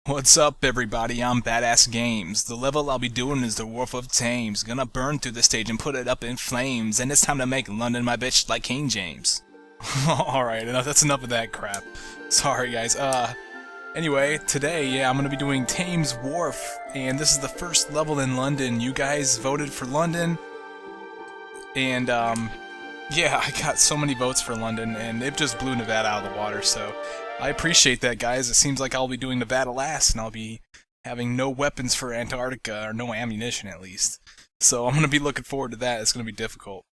What's up, everybody? I'm badassgamez. The level I'll be doing is the Wharf of Thames. Gonna burn through the stage and put it up in flames, and it's time to make London my bitch like King James. Alright, that's enough of that crap. Sorry, guys. Anyway, today, yeah, I'm gonna be doing Thames Wharf, and this is the first level in London. You guys voted for London, and, yeah, I got so many votes for London, and it just blew Nevada out of the water, so I appreciate that, guys. It seems like I'll be doing Nevada last, and I'll be having no weapons for Antarctica, or no ammunition at least. So I'm going to be looking forward to that. It's going to be difficult.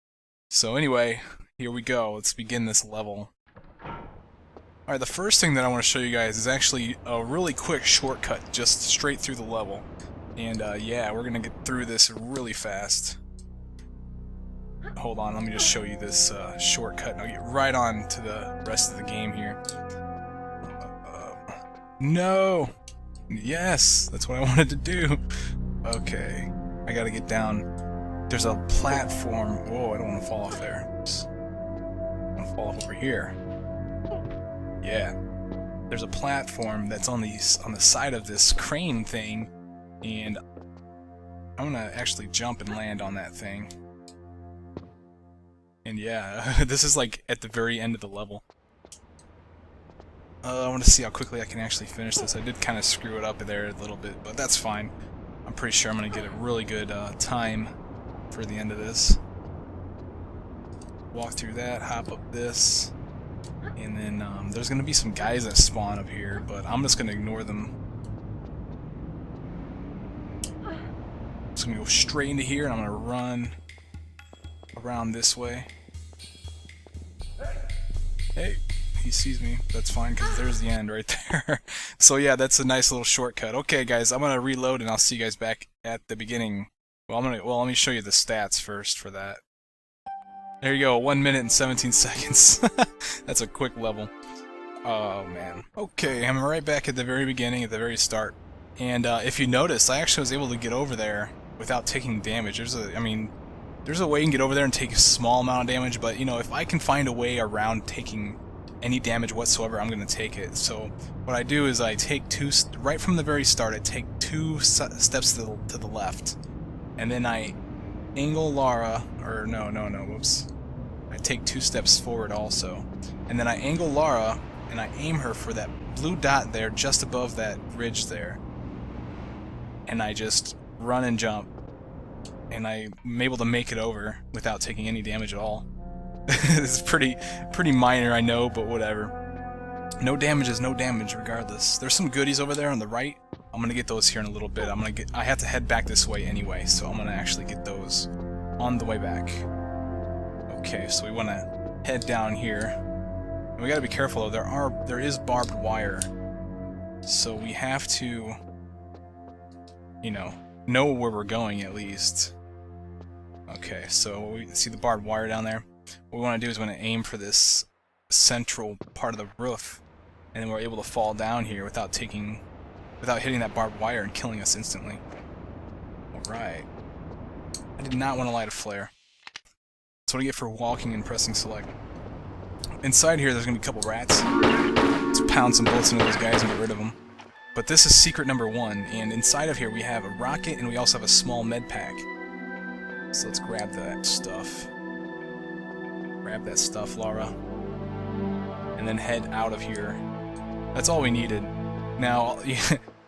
So anyway, here we go. Let's begin this level. Alright, the first thing that I want to show you guys is actually a really quick shortcut, just straight through the level. And yeah, we're going to get through this really fast. Hold on, let me just show you this shortcut, and I'll get right on to the rest of the game here. No! Yes! That's what I wanted to do! Okay, I gotta get down. There's a platform. Whoa, I don't want to fall off there. I want to fall off over here. Yeah. There's a platform that's on the side of this crane thing, and I'm gonna actually jump and land on that thing. And yeah, this is like at the very end of the level. I want to see how quickly I can actually finish this. I did kind of screw it up there a little bit, but that's fine. I'm pretty sure I'm going to get a really good time for the end of this. Walk through that, hop up this, and then there's going to be some guys that spawn up here, but I'm just going to ignore them. I'm just going to go straight into here, and I'm going to run around this way. Hey, he sees me. That's fine, because there's the end right there. So yeah, that's a nice little shortcut. Okay, guys, I'm gonna reload, and I'll see you guys back at the beginning. Well, let me show you the stats first for that. There you go, 1 minute and 17 seconds. That's a quick level. Oh man. Okay, I'm right back at the very beginning, at the very start. And if you notice, I actually was able to get over there without taking damage. There's a way you can get over there and take a small amount of damage, but, you know, if I can find a way around taking any damage whatsoever, I'm going to take it. So what I do is I take right from the very start, I take two steps to the left, and then I angle Lara, or no, whoops. I take 2 steps forward also, and then I angle Lara, and I aim her for that blue dot there, just above that ridge there, and I just run and jump. And I'm able to make it over without taking any damage at all. It's pretty minor, I know, but whatever. No damage is no damage, regardless. There's some goodies over there on the right. I'm gonna get those here in a little bit. I have to head back this way anyway, so I'm gonna actually get those on the way back. Okay, so we wanna head down here. And we gotta be careful though. There is barbed wire, so we have to, you know where we're going at least. Okay, so we see the barbed wire down there. What we want to do is we want to aim for this central part of the roof, and then we're able to fall down here without hitting that barbed wire and killing us instantly. Alright. I did not want to light a flare. That's what I get for walking and pressing select. Inside here there's going to be a couple rats. Let's pound some bullets into those guys and get rid of them. But this is secret number 1, and inside of here we have a rocket, and we also have a small med pack. So let's grab that stuff. Grab that stuff, Lara. And then head out of here. That's all we needed. Now,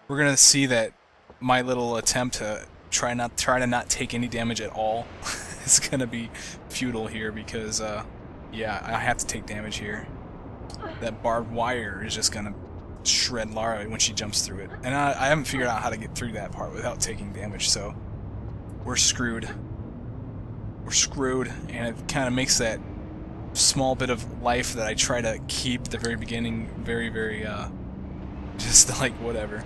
we're gonna see that my little attempt to try to not take any damage at all is gonna be futile here because, yeah, I have to take damage here. That barbed wire is just gonna shred Lara when she jumps through it. And I haven't figured out how to get through that part without taking damage, so we're screwed. We're screwed, and it kind of makes that small bit of life that I try to keep at the very beginning very, just like whatever.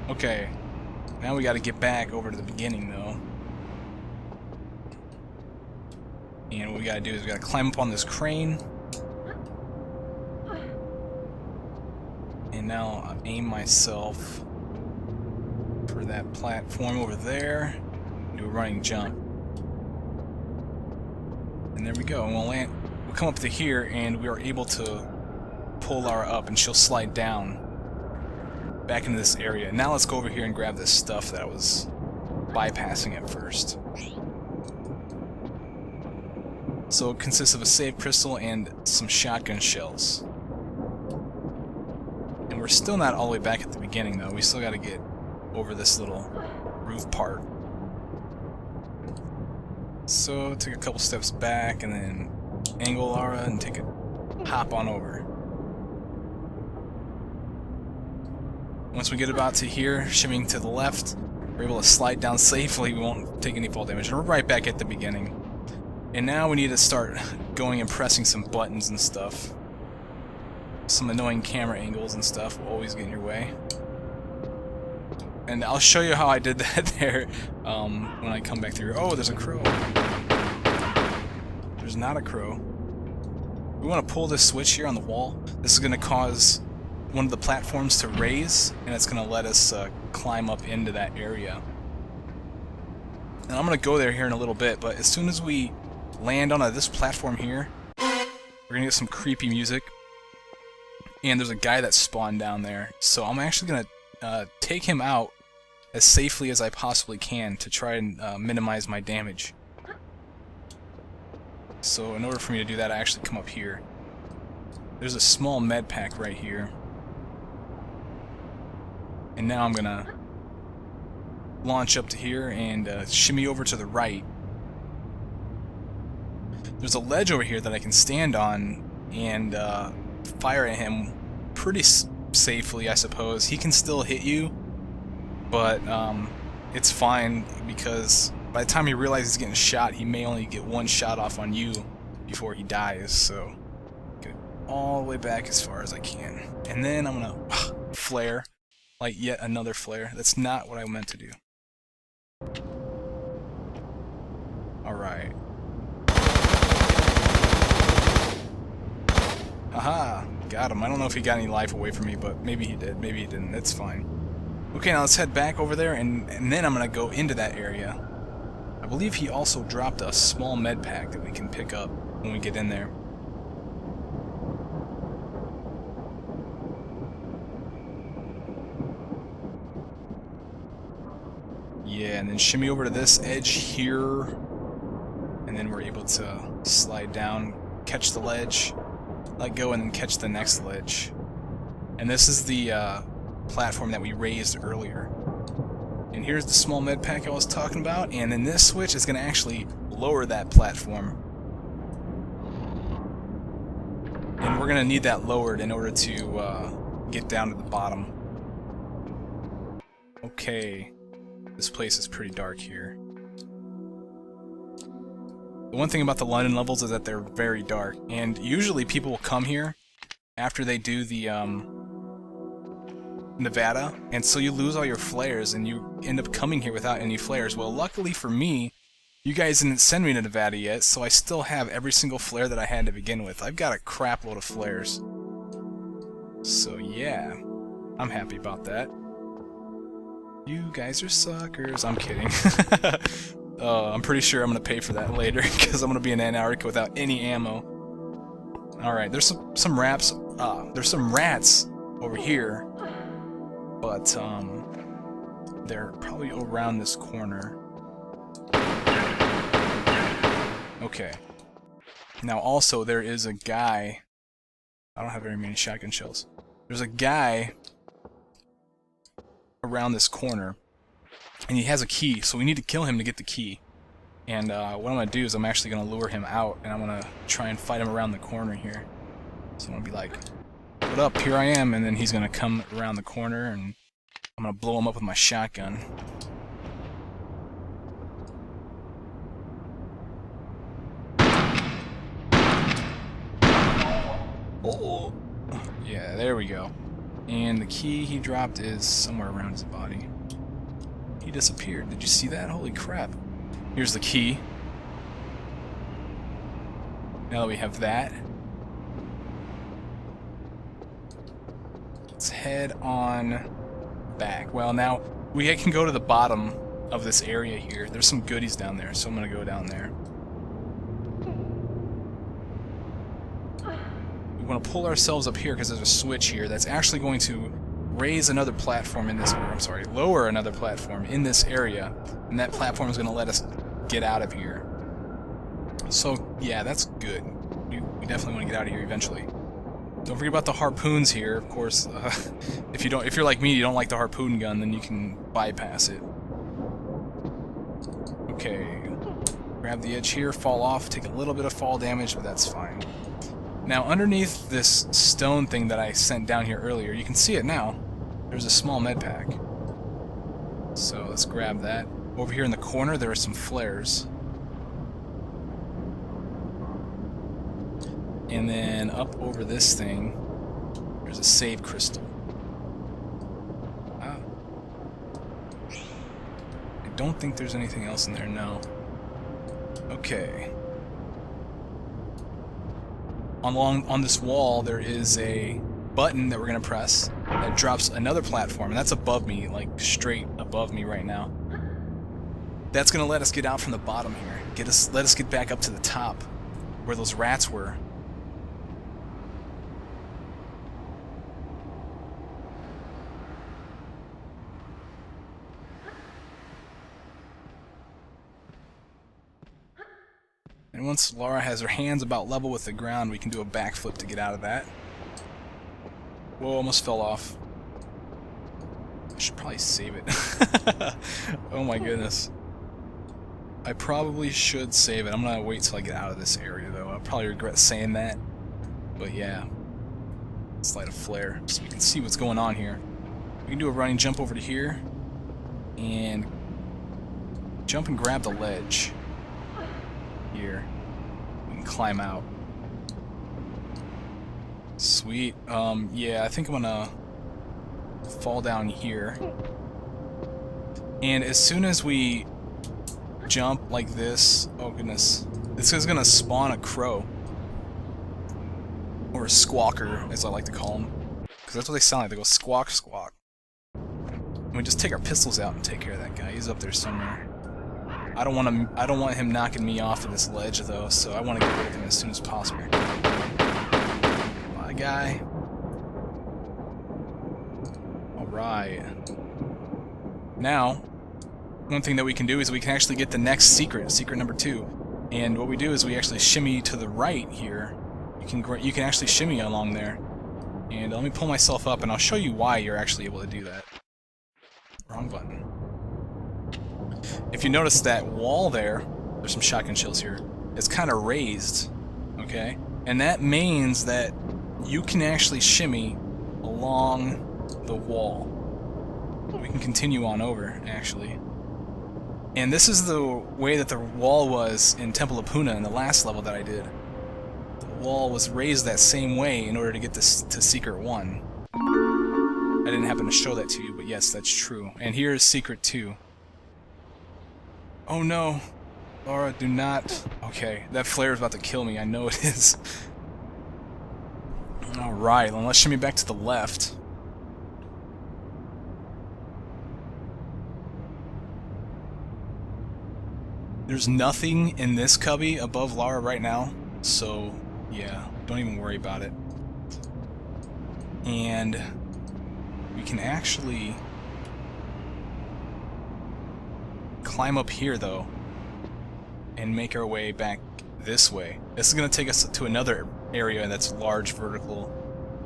Okay, now we got to get back over to the beginning though. And what we got to do is we got to climb up on this crane. And now I aim myself for that platform over there. Do a running jump. And there we go. And we'll come up to here, and we are able to pull Lara up, and she'll slide down. back into this area. Now let's go over here and grab this stuff that I was bypassing at first. So it consists of a save crystal and some shotgun shells. And we're still not all the way back at the beginning though. We still got to get over this little roof part. So take a couple steps back and then angle Lara and take a hop on over. Once we get about to here, shimmying to the left, we're able to slide down safely. We won't take any fall damage. And we're right back at the beginning. And now we need to start going and pressing some buttons and stuff. Some annoying camera angles and stuff will always get in your way. And I'll show you how I did that there when I come back through. Oh, there's a crow. There's not a crow. We want to pull this switch here on the wall. This is going to cause one of the platforms to raise, and it's going to let us climb up into that area. And I'm going to go there here in a little bit, but as soon as we land on this platform here, we're going to get some creepy music. And there's a guy that spawned down there, so I'm actually going to take him out as safely as I possibly can to try and minimize my damage. So in order for me to do that, I actually come up here. There's a small med pack right here. And now I'm gonna launch up to here and shimmy over to the right. There's a ledge over here that I can stand on and fire at him pretty safely, I suppose. He can still hit you, but it's fine because by the time he realizes he's getting shot, he may only get one shot off on you before he dies. So get all the way back as far as I can, and then I'm gonna flare. Like yet another flare. That's not what I meant to do. Alright. Haha! Got him. I don't know if he got any life away from me, but maybe he did. Maybe he didn't. It's fine. Okay, now let's head back over there, and then I'm going to go into that area. I believe he also dropped a small med pack that we can pick up when we get in there. Yeah, and then shimmy over to this edge here, and then we're able to slide down, catch the ledge, let go, and then catch the next ledge. And this is the platform that we raised earlier. And here's the small med pack I was talking about, and then this switch is going to actually lower that platform. And we're going to need that lowered in order to get down to the bottom. Okay. This place is pretty dark here. The one thing about the London levels is that they're very dark, and usually people will come here after they do the Nevada, and so you lose all your flares and you end up coming here without any flares. Well, luckily for me, you guys didn't send me to Nevada yet, so I still have every single flare that I had to begin with. I've got a crap load of flares. So yeah, I'm happy about that. You guys are suckers. I'm kidding. I'm pretty sure I'm going to pay for that later because I'm going to be in Antarctica without any ammo. Alright, there's some rats. There's some rats over here, but they're probably around this corner. Okay. Now also there is a guy. I don't have very many shotgun shells. There's a guy around this corner, and he has a key, so we need to kill him to get the key. And what I'm going to do is I'm actually going to lure him out, and I'm going to try and fight him around the corner here. So I'm going to be like, what up, here I am, and then he's going to come around the corner, and I'm going to blow him up with my shotgun. Oh! Yeah, there we go. And the key he dropped is somewhere around his body. He disappeared. Did you see that? Holy crap. Here's the key. Now that we have that, let's head on back. Well, now we can go to the bottom of this area here. There's some goodies down there, so I'm going to go down there. We want to pull ourselves up here because there's a switch here that's actually going to raise another platform in this, or I'm sorry, lower another platform in this area, and that platform is going to let us get out of here. So yeah, that's good. We definitely want to get out of here eventually. Don't forget about the harpoons here, of course. If you're like me, you don't like the harpoon gun, then you can bypass it. Okay, grab the edge here, fall off, take a little bit of fall damage, but that's fine. Now, underneath this stone thing that I sent down here earlier, you can see it now. There's a small med pack. So let's grab that. Over here in the corner, there are some flares. And then up over this thing, there's a save crystal. Ah. I don't think there's anything else in there, no. Okay. On this wall, there is a button that we're going to press that drops another platform, and that's above me, like straight above me right now. That's going to let us get out from the bottom here. Let us get back up to the top, where those rats were. And once Laura has her hands about level with the ground, we can do a backflip to get out of that. Whoa, almost fell off. I should probably save it. Oh my goodness. I probably should save it. I'm gonna wait till I get out of this area though. I'll probably regret saying that. But yeah. Let's light a flare so we can see what's going on here. We can do a running jump over to here. And jump and grab the ledge. Here. We can climb out. Sweet. Yeah, I think I'm gonna fall down here. And as soon as we jump like this, oh goodness, this is gonna spawn a crow. Or a squawker, as I like to call them. Because that's what they sound like. They go squawk, squawk. And we just take our pistols out and take care of that guy. He's up there somewhere. I don't want him knocking me off of this ledge though, so I want to get rid of him as soon as possible. My guy. Alright. Now, one thing that we can do is we can actually get the next secret, secret number 2. And what we do is we actually shimmy to the right here. You can actually shimmy along there. And let me pull myself up and I'll show you why you're actually able to do that. Wrong button. If you notice that wall there, there's some shotgun shells here, it's kind of raised, okay? And that means that you can actually shimmy along the wall. We can continue on over, actually. And this is the way that the wall was in Temple of Puna in the last level that I did. The wall was raised that same way in order to get this to Secret 1. I didn't happen to show that to you, but yes, that's true. And here's Secret 2. Oh no! Laura, do not... Okay, that flare is about to kill me, I know it is. Alright, then let's shimmy back to the left. There's nothing in this cubby above Laura right now, so yeah, don't even worry about it. And we can actually climb up here though and make our way back this way. This is going to take us to another area that's large vertical.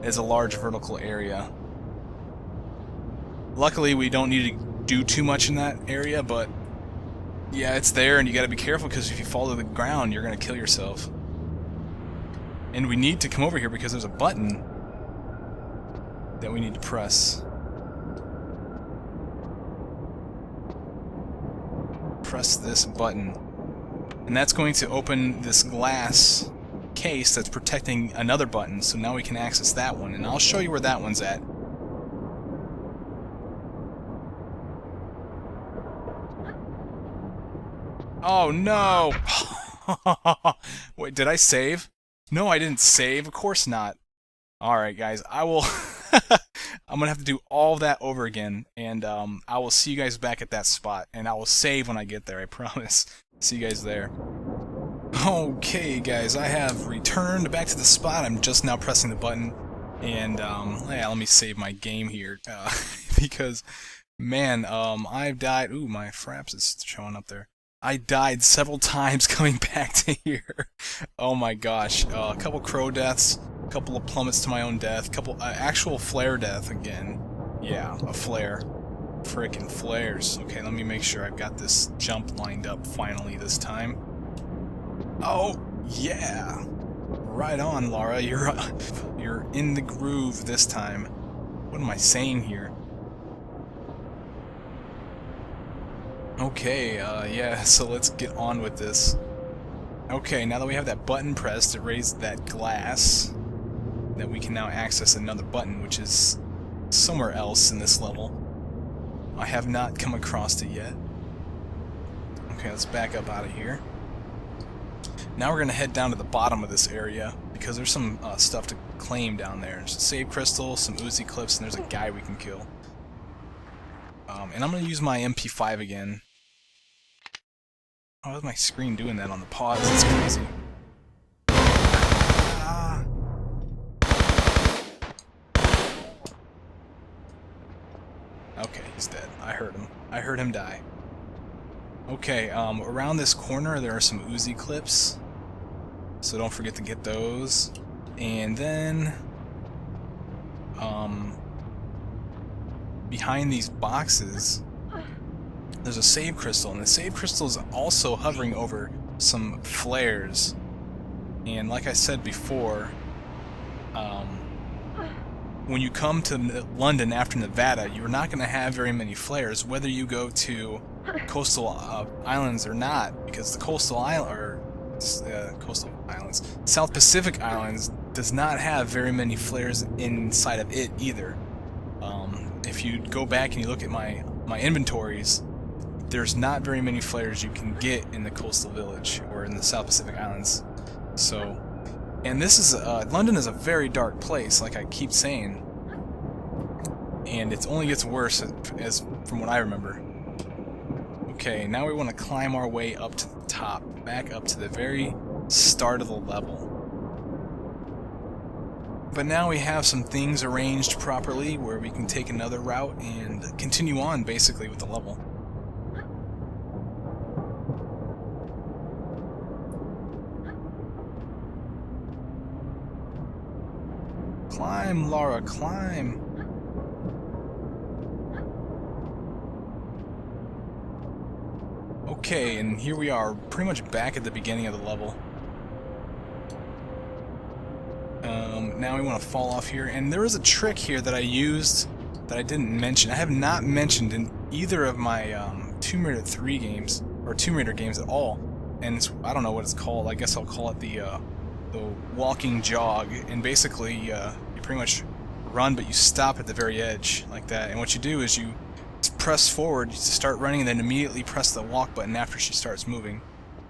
It's a large vertical area. Luckily we don't need to do too much in that area, but yeah, it's there and you got to be careful because if you fall to the ground you're going to kill yourself. And we need to come over here because there's a button that we need to press. Press this button, and that's going to open this glass case that's protecting another button, so now we can access that one, and I'll show you where that one's at. Oh no! Wait, did I save? No, I didn't save, of course not. Alright guys, I will... I'm gonna have to do all that over again, and I will see you guys back at that spot, and I will save when I get there, I promise. See you guys there. Okay guys, I have returned back to the spot. I'm just now pressing the button. And yeah, let me save my game here because, man, I've died. Ooh, my fraps is showing up there. I died several times coming back to here. Oh my gosh, a couple crow deaths, a couple of plummets to my own death, couple actual flare death again. Yeah, a flare. Frickin' flares. Okay, let me make sure I've got this jump lined up finally this time. Oh, yeah. Right on, Laura. You're in the groove this time. What am I saying here? Okay, yeah, so let's get on with this. Okay, now that we have that button pressed to raise that glass, that we can now access another button, which is somewhere else in this level. I have not come across it yet. Okay, let's back up out of here. Now we're going to head down to the bottom of this area, because there's some stuff to claim down there. There's a save crystal, some Uzi clips, and there's a guy we can kill. And I'm going to use my MP5 again. Oh, is my screen doing that on the pause? It's crazy. Ah. Okay, he's dead. I heard him. I heard him die. Okay, around this corner there are some Uzi clips, so don't forget to get those. And then, behind these boxes, there's a save crystal, and the save crystal is also hovering over some flares. And like I said before, when you come to London after Nevada, you're not going to have very many flares, whether you go to coastal islands or not, because the coastal islands, South Pacific Islands, does not have very many flares inside of it either. If you go back and you look at my inventories, there's not very many flares you can get in the coastal village or in the South Pacific Islands. So, and this is London is a very dark place, like I keep saying, and it only gets worse as from what I remember. Okay, now we want to climb our way up to the top, back up to the very start of the level. But now we have some things arranged properly where we can take another route and continue on basically with the level. Climb, Laura, climb! Okay, and here we are, pretty much back at the beginning of the level. Now we want to fall off here, and there is a trick here that I used that I didn't mention. I have not mentioned in either of my Tomb Raider 3 games, or Tomb Raider games at all, and it's, I don't know what it's called. I guess I'll call it the walking jog, and basically you pretty much run, but you stop at the very edge, like that, and what you do is you press forward, you start running, and then immediately press the walk button after she starts moving,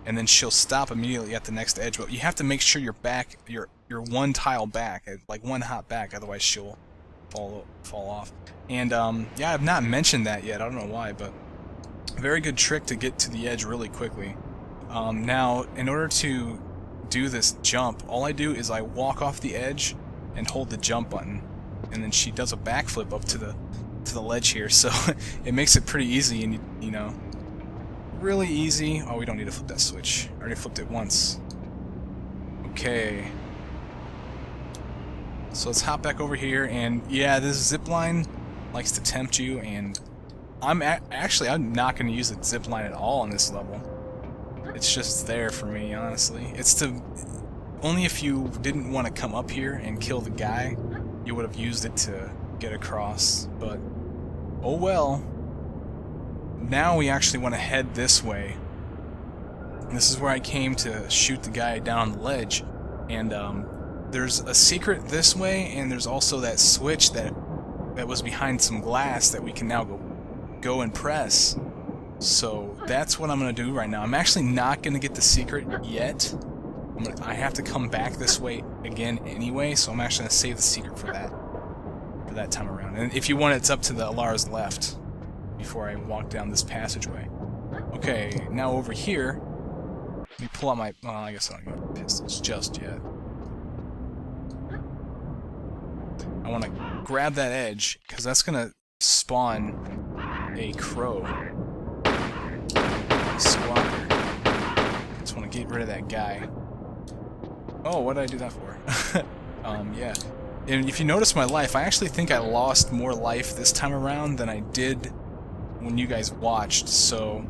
and then she'll stop immediately at the next edge. But you have to make sure you're back, you're one tile back, like one hop back, otherwise she'll fall off. And yeah, I've not mentioned that yet. I don't know why, but very good trick to get to the edge really quickly. Now, in order to do this jump, all I do is I walk off the edge and hold the jump button, and then she does a backflip up to the ledge here, so it makes it pretty easy, and you know, really easy. Oh, we don't need to flip that switch. I already flipped it once. Okay. So let's hop back over here, and yeah, this zip line likes to tempt you, and I'm not going to use the zip line at all in this level. It's just there for me, honestly. It's to only if you didn't want to come up here and kill the guy, you would have used it to get across, but oh well. Now we actually want to head this way. This is where I came to shoot the guy down on the ledge, and there's a secret this way, and there's also that switch that was behind some glass that we can now go and press. So that's what I'm going to do right now. I'm actually not going to get the secret yet. I have to come back this way again anyway, so I'm actually going to save the secret for that time around. And if you want, it's up to the Alara's left before I walk down this passageway. Okay, now over here, let me pull out my, well, I guess I don't got pistols just yet. I want to grab that edge, because that's going to spawn a crow. Squawker. Just want to get rid of that guy. Oh, what did I do that for? Yeah. And if you notice my life, I actually think I lost more life this time around than I did when you guys watched, so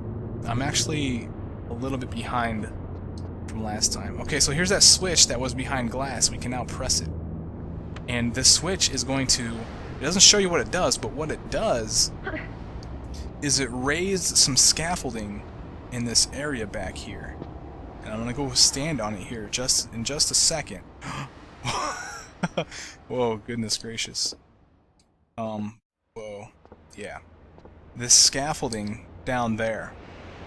I'm actually a little bit behind from last time. Okay, so here's that switch that was behind glass. We can now press it. And this switch is going to... It doesn't show you what it does, but what it does is it raised some scaffolding in this area back here. And I'm going to go stand on it here in just a second. Whoa, goodness gracious. Whoa. Yeah. This scaffolding down there,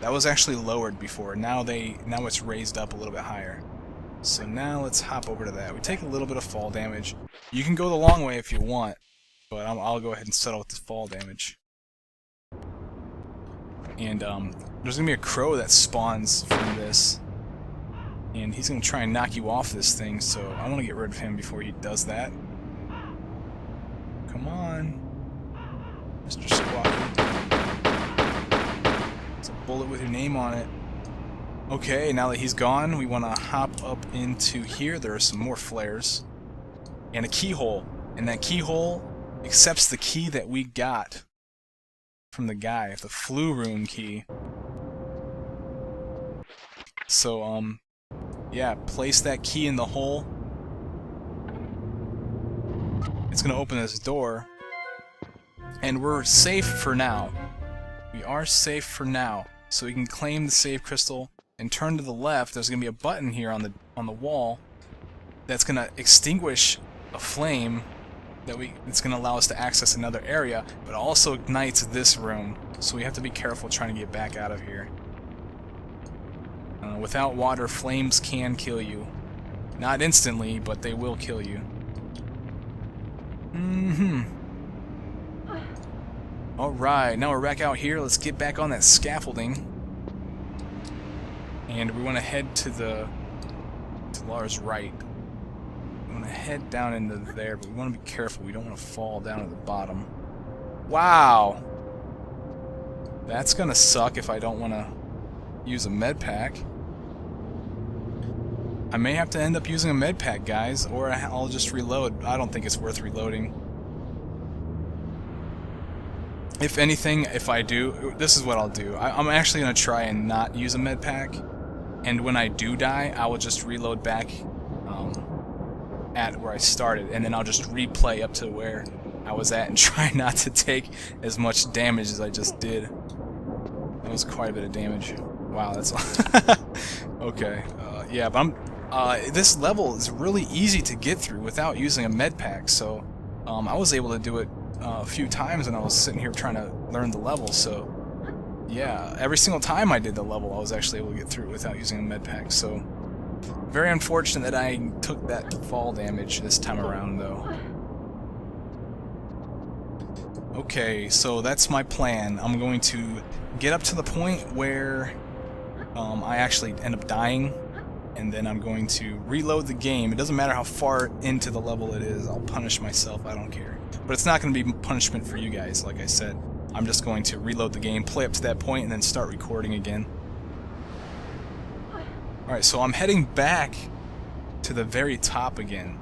that was actually lowered before. Now it's raised up a little bit higher. So now let's hop over to that. We take a little bit of fall damage. You can go the long way if you want, but I'll go ahead and settle with the fall damage. And there's gonna be a crow that spawns from this, and he's gonna try and knock you off this thing. So I want to get rid of him before he does that. Come on, Mr. Squawky. It's a bullet with your name on it. Okay, now that he's gone, we want to hop up into here. There are some more flares. And a keyhole. And that keyhole accepts the key that we got from the guy, the flu room key. So, yeah, place that key in the hole. It's going to open this door. And we're safe for now. We are safe for now. So we can claim the save crystal and turn to the left. There's going to be a button here on the wall that's going to extinguish a flame it's going to allow us to access another area, but it also ignites this room. So we have to be careful trying to get back out of here. Without water, flames can kill you. Not instantly, but they will kill you. Alright, now we're back out here. Let's get back on that scaffolding. And we want to head to Lars' right. We want to head down into there, but we want to be careful. We don't want to fall down to the bottom. Wow! That's going to suck if I don't want to use a med pack. I may have to end up using a med pack, guys, or I'll just reload. I don't think it's worth reloading. If anything, if I do, this is what I'll do. I'm actually going to try and not use a med pack. And when I do die, I will just reload back at where I started, and then I'll just replay up to where I was at and try not to take as much damage as I just did. That was quite a bit of damage. Wow, that's okay. Yeah, but this level is really easy to get through without using a med pack. So I was able to do it a few times when I was sitting here trying to learn the level. So yeah, every single time I did the level, I was actually able to get through without using a med pack. So very unfortunate that I took that fall damage this time around, though. Okay, so that's my plan. I'm going to get up to the point where I actually end up dying, and then I'm going to reload the game. It doesn't matter how far into the level it is. I'll punish myself. I don't care. But it's not going to be punishment for you guys, like I said. I'm just going to reload the game, play up to that point, and then start recording again. Alright, so I'm heading back to the very top again.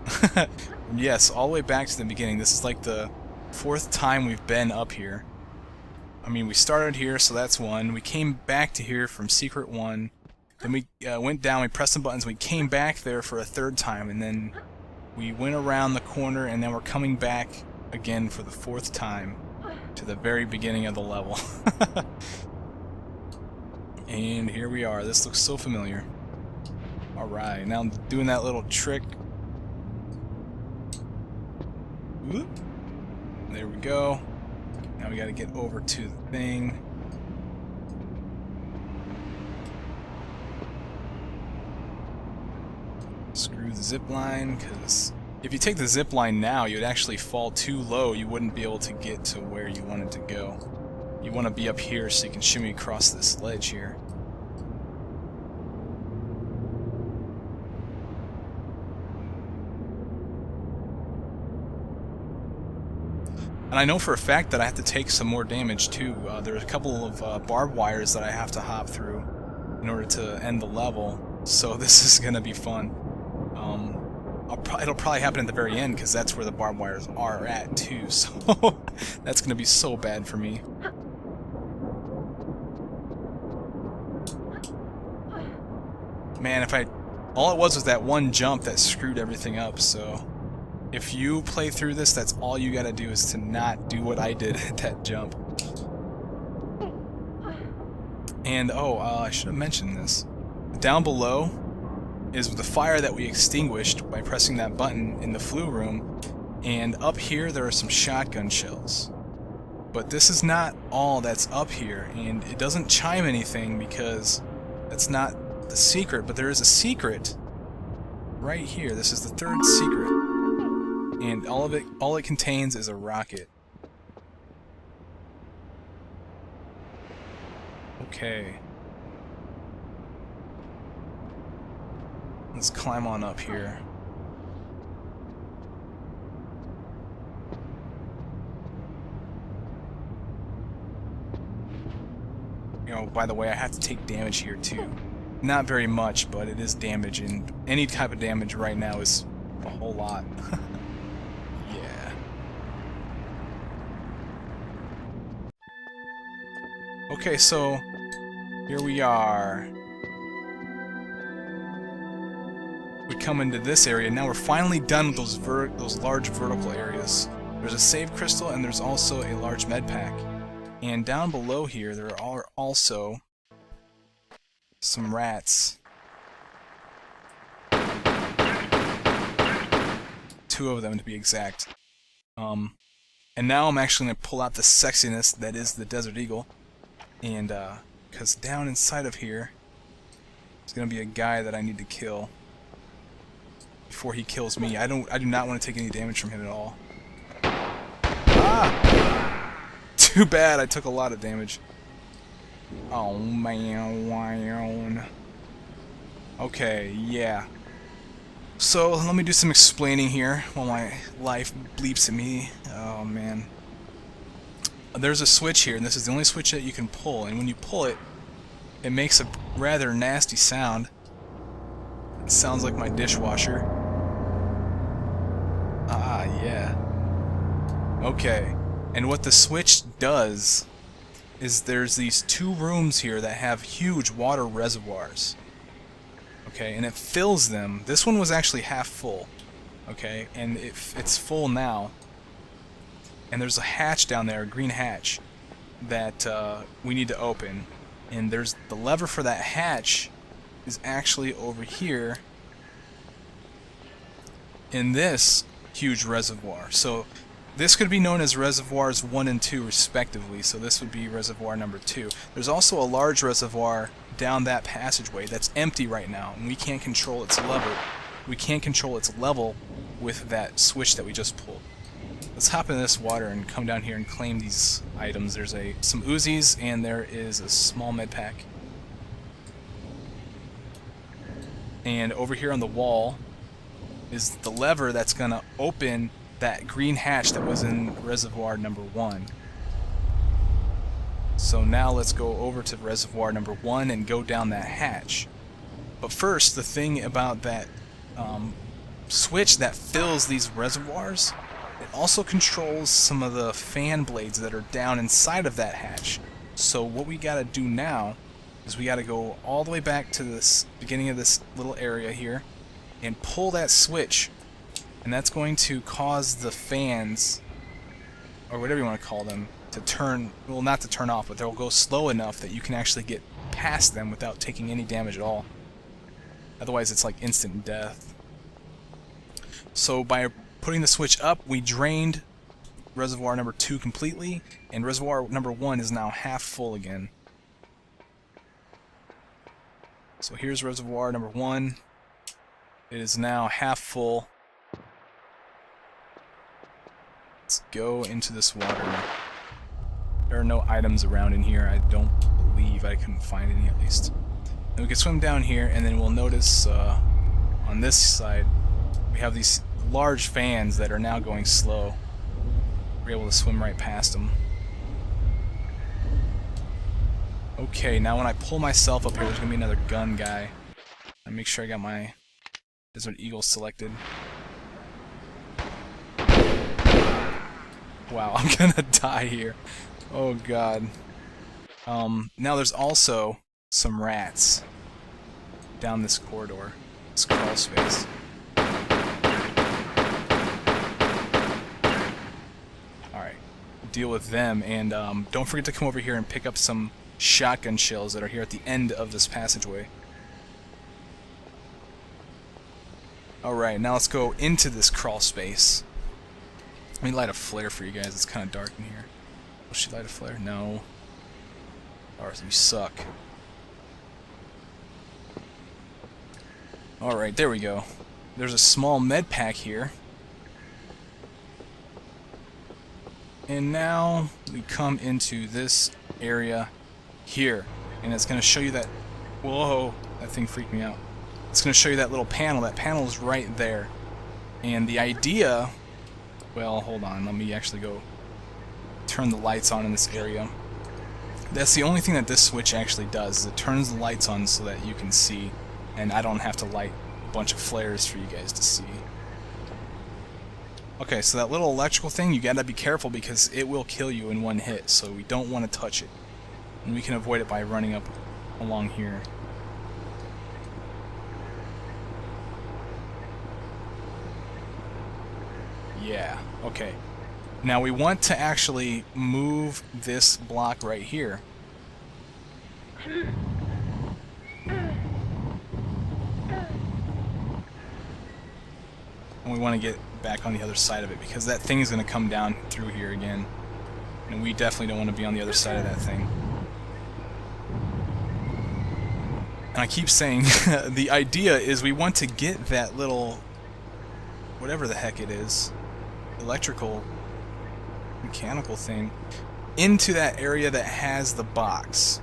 Yes, all the way back to the beginning. This is like the 4th time we've been up here. I mean, we started here, so that's 1. We came back to here from Secret 1. Then we went down, we pressed some buttons, we came back there for a 3rd time, and then we went around the corner, and then we're coming back again for the 4th time to the very beginning of the level. And here we are. This looks so familiar. Alright, now I'm doing that little trick. Whoop. There we go. Now we gotta get over to the thing. Screw the zip line, because if you take the zip line now, you'd actually fall too low. You wouldn't be able to get to where you wanted to go. You want to be up here so you can shimmy across this ledge here. And I know for a fact that I have to take some more damage too. There's a couple of barbed wires that I have to hop through in order to end the level. So this is gonna be fun. It'll probably happen at the very end because that's where the barbed wires are at too. So that's gonna be so bad for me. Man, all it was that one jump that screwed everything up. So if you play through this, that's all you gotta do is to not do what I did at that jump. And I should have mentioned this. Down below is the fire that we extinguished by pressing that button in the flue room, and up here there are some shotgun shells. But this is not all that's up here, and it doesn't chime anything because that's not the secret, but there is a secret right here. This is the third secret, and all it contains is a rocket. Okay. Let's climb on up here. You know, by the way, I have to take damage here too. Not very much, but it is damage, and any type of damage right now is a whole lot. Yeah. Okay, so here we are. We come into this area. Now we're finally done with those large vertical areas. There's a save crystal, and there's also a large med pack. And down below here, there are also some rats. 2 of them to be exact. And now I'm actually going to pull out the sexiness that is the Desert Eagle. And because down inside of here is going to be a guy that I need to kill before he kills me. I do not want to take any damage from him at all. Ah! Too bad, I took a lot of damage. Oh man. Okay, yeah. So let me do some explaining here while my life bleeps at me. Oh man. There's a switch here, and this is the only switch that you can pull, and when you pull it, it makes a rather nasty sound. It sounds like my dishwasher. Ah, yeah. Okay. And what the switch does is there's these 2 rooms here that have huge water reservoirs. Okay, and it fills them. This one was actually half full. Okay, and it's full now. And there's a hatch down there, a green hatch, that we need to open. And there's the lever for that hatch is actually over here in this huge reservoir. So this could be known as reservoirs 1 and 2 respectively, so this would be reservoir number 2. There's also a large reservoir down that passageway that's empty right now, and we can't control its level. We can't control its level with that switch that we just pulled. Let's hop in this water and come down here and claim these items. There's some Uzis, and there is a small med pack. And over here on the wall is the lever that's gonna open that green hatch that was in reservoir number 1. So now let's go over to reservoir number 1 and go down that hatch. But first, the thing about that switch that fills these reservoirs, it also controls some of the fan blades that are down inside of that hatch. So what we gotta do now is we gotta go all the way back to this beginning of this little area here and pull that switch. And that's going to cause the fans, or whatever you want to call them, to turn, well, not to turn off, but they'll go slow enough that you can actually get past them without taking any damage at all. Otherwise, it's like instant death. So by putting the switch up, we drained reservoir number 2 completely, and reservoir number 1 is now half full again. So here's reservoir number 1. It is now half full. Let's go into this water. There are no items around in here. I don't believe. I couldn't find any, at least. And we can swim down here, and then we'll notice on this side we have these large fans that are now going slow. we're able to swim right past them. Okay, now when I pull myself up here, there's gonna be another gun guy. I make sure I got my Desert Eagle selected. Wow, I'm gonna die here. Oh god. Now there's also some rats down this corridor, this crawl space. Alright, deal with them, and don't forget to come over here and pick up some shotgun shells that are here at the end of this passageway. Alright, now let's go into this crawl space. Let me light a flare for you guys, it's kind of dark in here. Will she light a flare? No. Darth, you suck. Alright, there we go. There's a small med pack here. And now we come into this area here. And it's going to show you that... Whoa, that thing freaked me out. It's going to show you that little panel. That panel is right there. And the idea... Well, hold on. Let me actually go turn the lights on in this area. That's the only thing that this switch actually does, is it turns the lights on so that you can see, and I don't have to light a bunch of flares for you guys to see. Okay, so that little electrical thing, you gotta be careful because it will kill you in one hit, so we don't want to touch it. And we can avoid it by running up along here. Yeah, okay. Now we want to actually move this block right here. And we want to get back on the other side of it because that thing is going to come down through here again. And we definitely don't want to be on the other side of that thing. And I keep saying the idea is we want to get that little, whatever the heck it is, electrical, mechanical thing, into that area that has the box.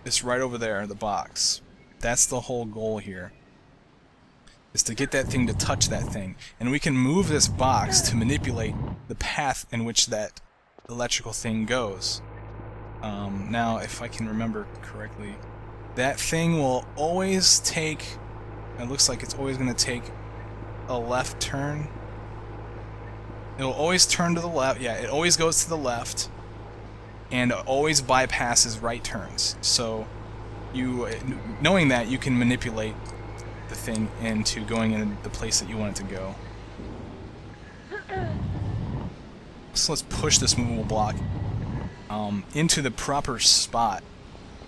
It's right over there, the box. That's the whole goal here, is to get that thing to touch that thing. And we can move this box to manipulate the path in which that electrical thing goes. Now, if I can remember correctly, that thing will always take, it looks like it's always going to take a left turn. It'll always turn to the left. Yeah, it always goes to the left, and it always bypasses right turns. So, knowing that, you can manipulate the thing into going in the place that you want it to go. So let's push this movable block into the proper spot,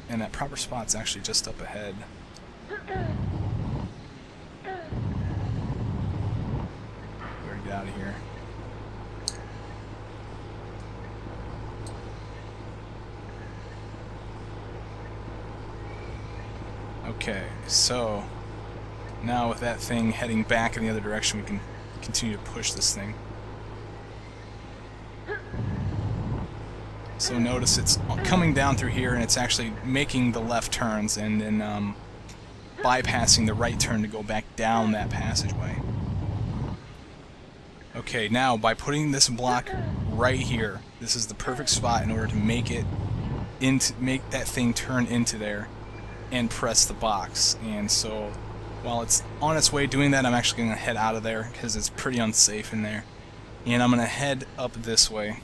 and that proper spot's actually just up ahead. Better get out of here. Okay, so now with that thing heading back in the other direction, we can continue to push this thing. So notice it's coming down through here, and it's actually making the left turns and then bypassing the right turn to go back down that passageway. Okay, now by putting this block right here, this is the perfect spot in order to make that thing turn into there and press the box. And so while it's on its way doing that, I'm actually going to head out of there because it's pretty unsafe in there. And I'm going to head up this way.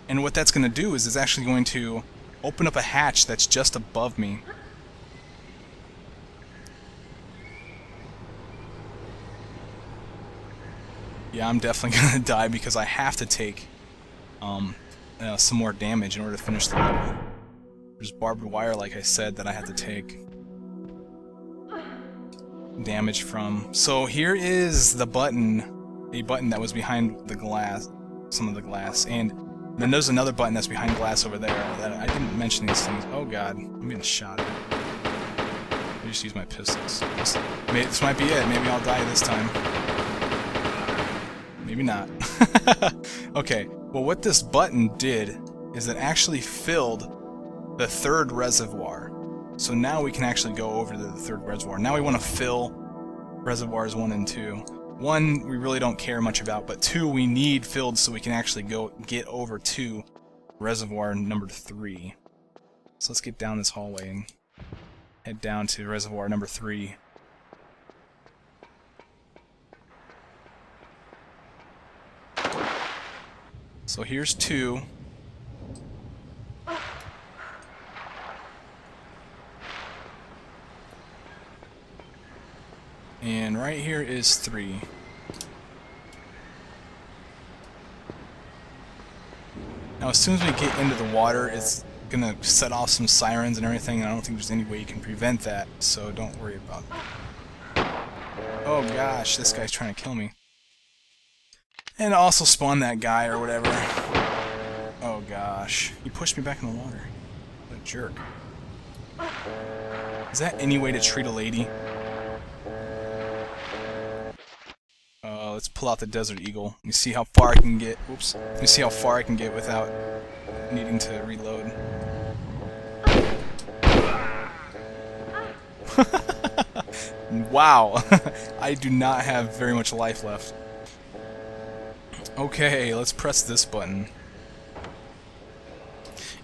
And what that's going to do is it's actually going to open up a hatch that's just above me. Yeah, I'm definitely going to die because I have to take some more damage in order to finish the level. There's barbed wire, like I said, that I have to take damage from. So here is the button, a button that was behind the glass, some of the glass, and then there's another button that's behind glass over there that I didn't mention these things. Oh god, I'm getting shot at. I just use my pistols. This might be it. Maybe I'll die this time. Maybe not. Okay, well what this button did is it actually filled the third reservoir. So now we can actually go over to the third reservoir. Now we want to fill reservoirs 1 and 2. one, we really don't care much about, but two, we need filled so we can actually go get over to reservoir number 3. So let's get down this hallway and head down to reservoir number 3. So here's 2. And right here is 3. Now as soon as we get into the water, it's gonna set off some sirens and everything, and I don't think there's any way you can prevent that, so don't worry about it. Oh gosh, this guy's trying to kill me. And also spawn that guy or whatever. Oh gosh, he pushed me back in the water. What a jerk. Is that any way to treat a lady? Let's pull out the Desert Eagle. Let me see how far I can get. Whoops. Let me see how far I can get without needing to reload. Wow. I do not have very much life left. Okay, let's press this button.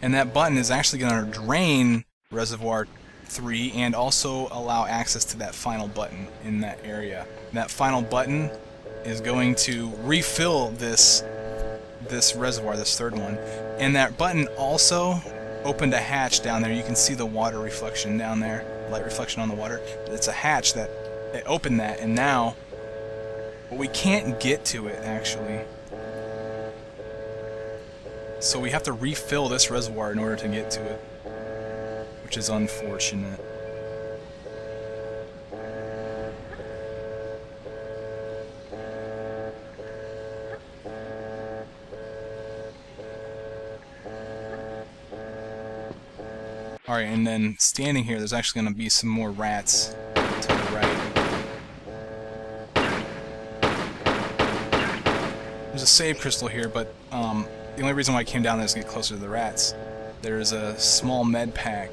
And that button is actually going to drain Reservoir 3 and also allow access to that final button in that area. That final button is going to refill this reservoir, this third one. And that button also opened a hatch down there. You can see the water reflection down there, light reflection on the water. It's a hatch that it opened that, and now we can't get to it actually. So we have to refill this reservoir in order to get to it, which is unfortunate. Alright, and then standing here, there's actually going to be some more rats to the right. There's a save crystal here, but the only reason why I came down there is to get closer to the rats. There's a small med pack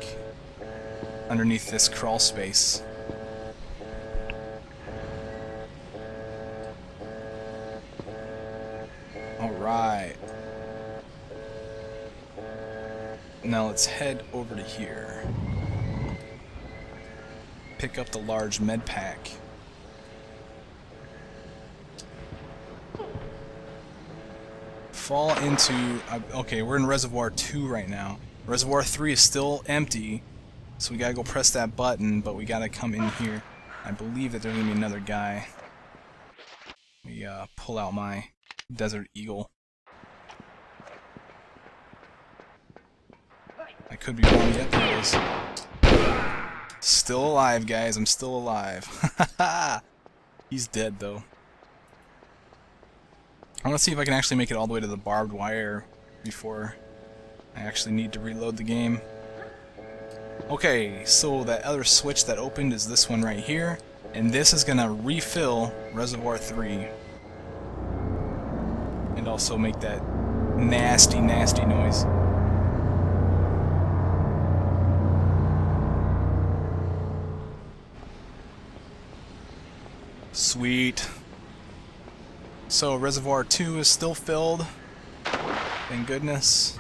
underneath this crawl space. Alright. Now let's head over to here. Pick up the large med pack. Fall into... okay, we're in Reservoir 2 right now. Reservoir 3 is still empty, so we gotta go press that button, but we gotta come in here. I believe that there's gonna be another guy. Let me pull out my Desert Eagle. I could be wrong yet, there is. Still alive, guys. I'm still alive. He's dead, though. I want to see if I can actually make it all the way to the barbed wire before I actually need to reload the game. Okay, so that other switch that opened is this one right here, and this is going to refill Reservoir 3. And also make that nasty, nasty noise. Sweet. So Reservoir 2 is still filled. Thank goodness.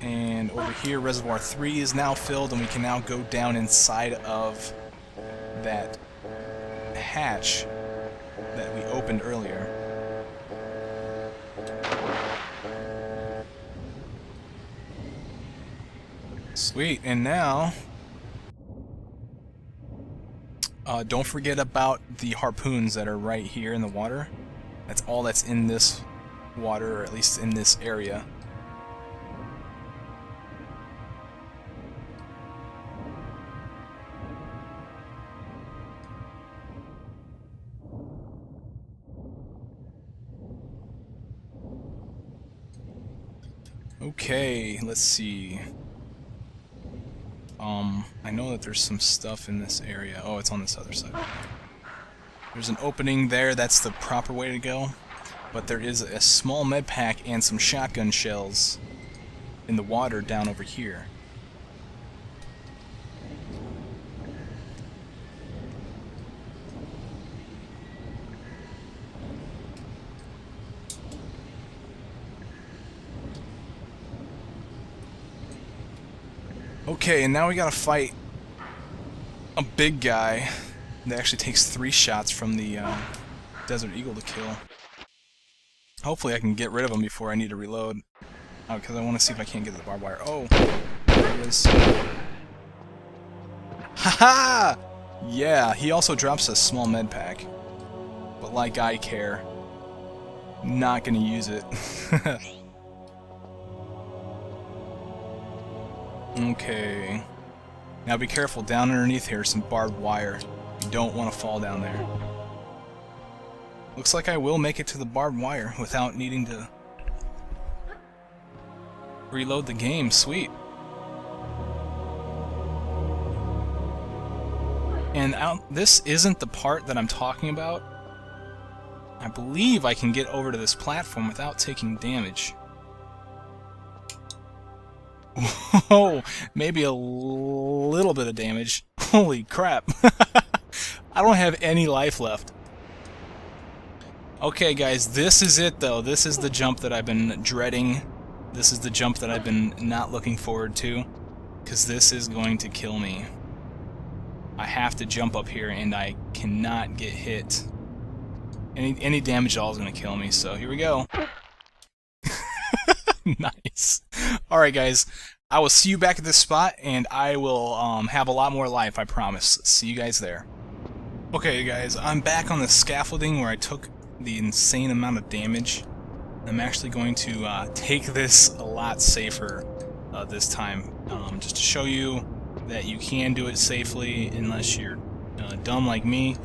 And over here Reservoir 3 is now filled, and we can now go down inside of that hatch that we opened earlier. Sweet, and now don't forget about the harpoons that are right here in the water. That's all that's in this water, or at least in this area. Okay, let's see. I know that there's some stuff in this area. Oh, it's on this other side. There's an opening there, that's the proper way to go. But there is a small med pack and some shotgun shells in the water down over here. Okay, and now we gotta fight a big guy that actually takes 3 shots from the Desert Eagle to kill. Hopefully I can get rid of him before I need to reload. Because I want to see if I can't get the barbed wire. Oh, there it is. Haha! Yeah, he also drops a small med pack. But like I care, not gonna use it. Okay. Now be careful, down underneath here is some barbed wire. You don't want to fall down there. Looks like I will make it to the barbed wire without needing to reload the game. Sweet. And this isn't the part that I'm talking about. I believe I can get over to this platform without taking damage. Whoa, maybe a little bit of damage. Holy crap. I don't have any life left. Okay guys, this is it though. This is the jump that I've been dreading. This is the jump that I've been not looking forward to. Because this is going to kill me. I have to jump up here and I cannot get hit. Any damage at all is going to kill me, so here we go. Nice. Alright guys, I will see you back at this spot, and I will have a lot more life, I promise. See you guys there. Okay guys, I'm back on the scaffolding where I took the insane amount of damage. I'm actually going to take this a lot safer this time, just to show you that you can do it safely unless you're dumb like me.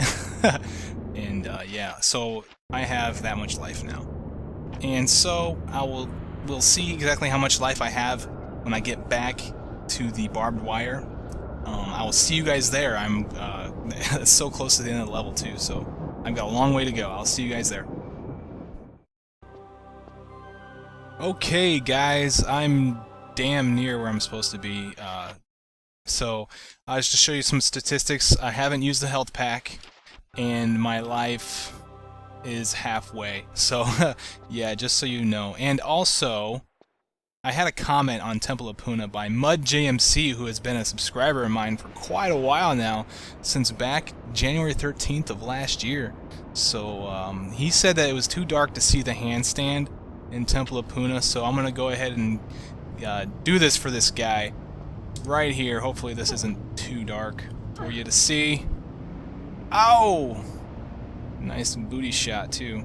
And yeah, so I have that much life now. And so we'll see exactly how much life I have when I get back to the barbed wire. I will see you guys there. I'm so close to the end of the level too, so I've got a long way to go. I'll see you guys there. Okay guys, I'm damn near where I'm supposed to be. So just to show you some statistics, I haven't used the health pack, and my life is halfway. So yeah, just so you know. And also, I had a comment on Temple of Puna by MudJMC, who has been a subscriber of mine for quite a while now, since back January 13th of last year. So he said that it was too dark to see the handstand in Temple of Puna, so I'm going to go ahead and do this for this guy right here. Hopefully this isn't too dark for you to see. Ow! Nice booty shot too.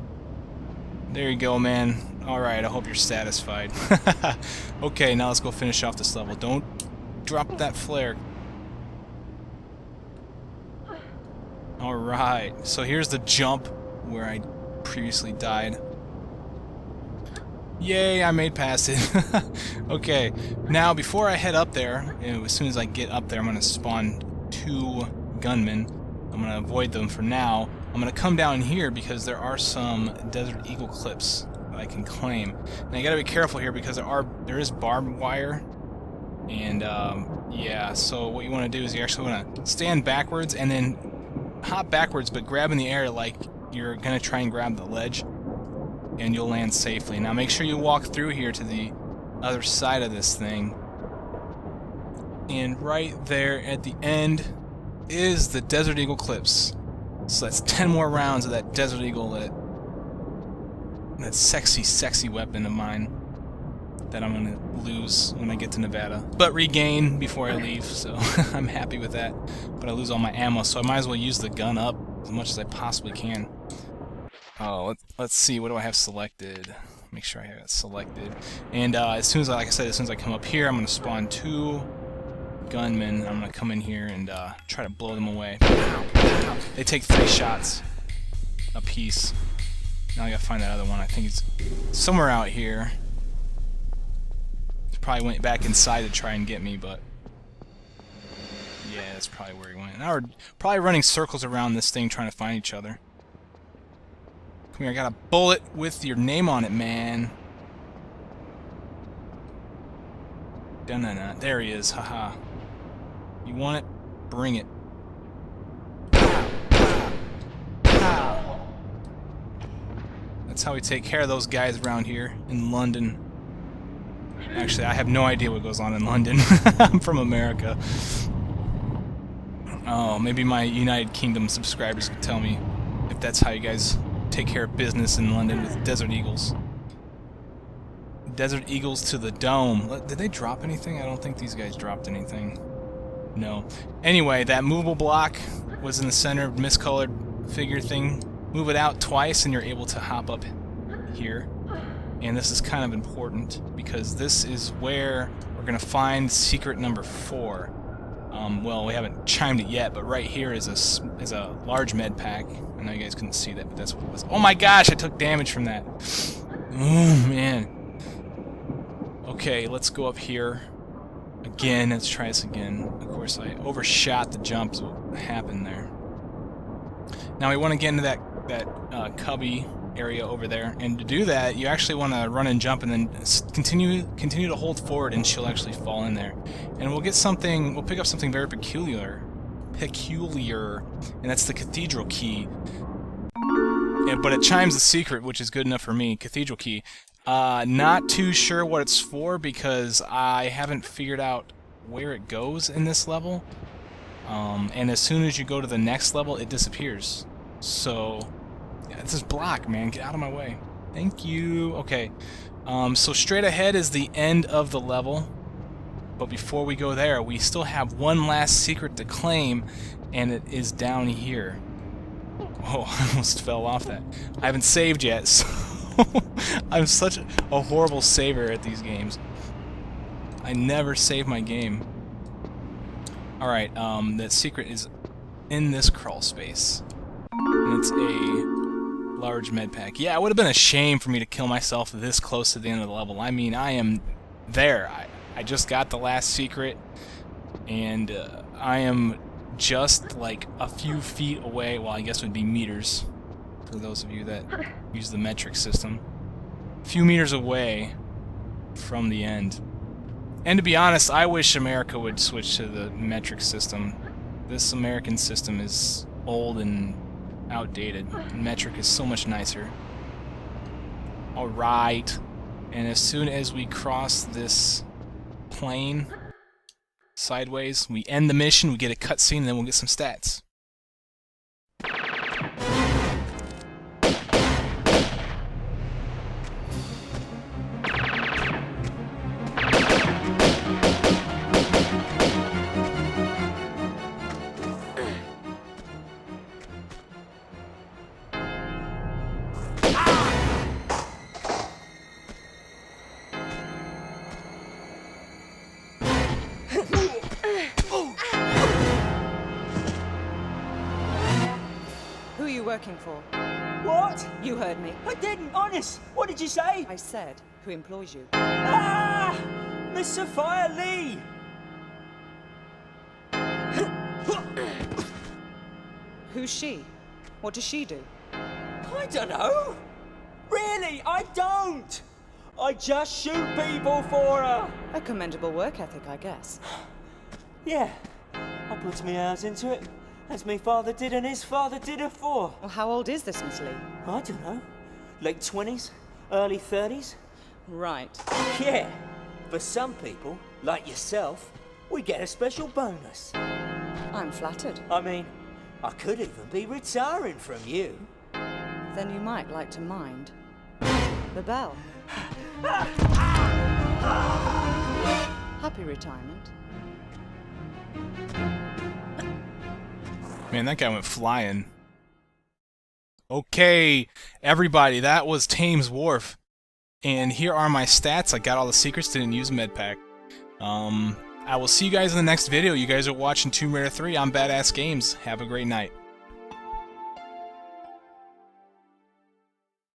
There you go, man. Alright, I hope you're satisfied. Okay, now let's go finish off this level. Don't drop that flare. Alright, so here's the jump where I previously died. Yay, I made past it. Okay, now before I head up there, as soon as I get up there, I'm going to spawn 2 gunmen. I'm going to avoid them for now. I'm going to come down here because there are some Desert Eagle clips that I can claim. And I got to be careful here because there is barbed wire. And yeah, so what you want to do is you actually want to stand backwards and then hop backwards, but grab in the air like you're going to try and grab the ledge. And you'll land safely. Now make sure you walk through here to the other side of this thing. And right there at the end is the Desert Eagle clips. So that's 10 more rounds of that Desert Eagle, that sexy, sexy weapon of mine that I'm going to lose when I get to Nevada. But regain before I leave, so I'm happy with that. But I lose all my ammo, so I might as well use the gun up as much as I possibly can. Oh, let's see, what do I have selected? Make sure I have it selected. And as soon as, like I said, as soon as I come up here, I'm going to spawn 2 gunmen. I'm going to come in here and try to blow them away. They take 3 shots a piece. Now I got to find that other one. I think it's somewhere out here. He probably went back inside to try and get me, but yeah, that's probably where he went. Now we're probably running circles around this thing trying to find each other. Come here, I got a bullet with your name on it, man. Dun-dun-dun. There he is, haha. You want it? Bring it. That's how we take care of those guys around here in London. Actually, I have no idea what goes on in London. I'm from America. Oh, maybe my United Kingdom subscribers could tell me if that's how you guys take care of business in London with Desert Eagles. Desert Eagles to the dome. Did they drop anything? I don't think these guys dropped anything. No. Anyway, that movable block was in the center, miscolored figure thing. Move it out twice and you're able to hop up here. And this is kind of important because this is where we're going to find secret number 4. Well, we haven't chimed it yet, but right here is a large med pack. I know you guys couldn't see that, but that's what it was. Oh my gosh, I took damage from that. Oh man. Okay, let's go up here. Again, let's try this again. Of course, I overshot the jump, is what happened there. Now we want to get into that cubby area over there, and to do that, you actually want to run and jump, and then continue to hold forward, and she'll actually fall in there. And we'll get something. We'll pick up something very peculiar, and that's the cathedral key. Yeah, but it chimes the secret, which is good enough for me. Cathedral key. Not too sure what it's for because I haven't figured out where it goes in this level. And as soon as you go to the next level, it disappears. So, yeah, this is block, man. Get out of my way. Thank you. Okay. So straight ahead is the end of the level. But before we go there, we still have one last secret to claim, and it is down here. Oh, I almost fell off that. I haven't saved yet, so I'm such a horrible saver at these games. I never save my game. Alright, that secret is in this crawl space. And it's a large med pack. Yeah, it would have been a shame for me to kill myself this close to the end of the level. I mean, I am there. I just got the last secret, and I am just like a few feet away. Well, I guess it would be meters for those of you that use the metric system. A few meters away from the end. And to be honest, I wish America would switch to the metric system. This American system is old and outdated. Metric is so much nicer. Alright. And as soon as we cross this plane sideways, we end the mission, we get a cutscene, and then we'll get some stats. Who are you working for? What? You heard me. I didn't, honest. What did you say? I said, who employs you? Ah! Miss Sophia Lee! Who's she? What does she do? I don't know. Really, I don't. I just shoot people for her. A commendable work ethic, I guess. Yeah, I put me hours into it, as me father did and his father did afore. Well, how old is this Miss Lee? I don't know. Late 20s, early 30s? Right. Yeah, for some people, like yourself, we get a special bonus. I'm flattered. I mean, I could even be retiring from you. Then you might like to mind the bell. Happy retirement. Man, that guy went flying. Okay, everybody, that was Thames Wharf. And here are my stats. I got all the secrets, didn't use a med pack. I will see you guys in the next video. You guys are watching Tomb Raider 3. I'm Badass Games. Have a great night.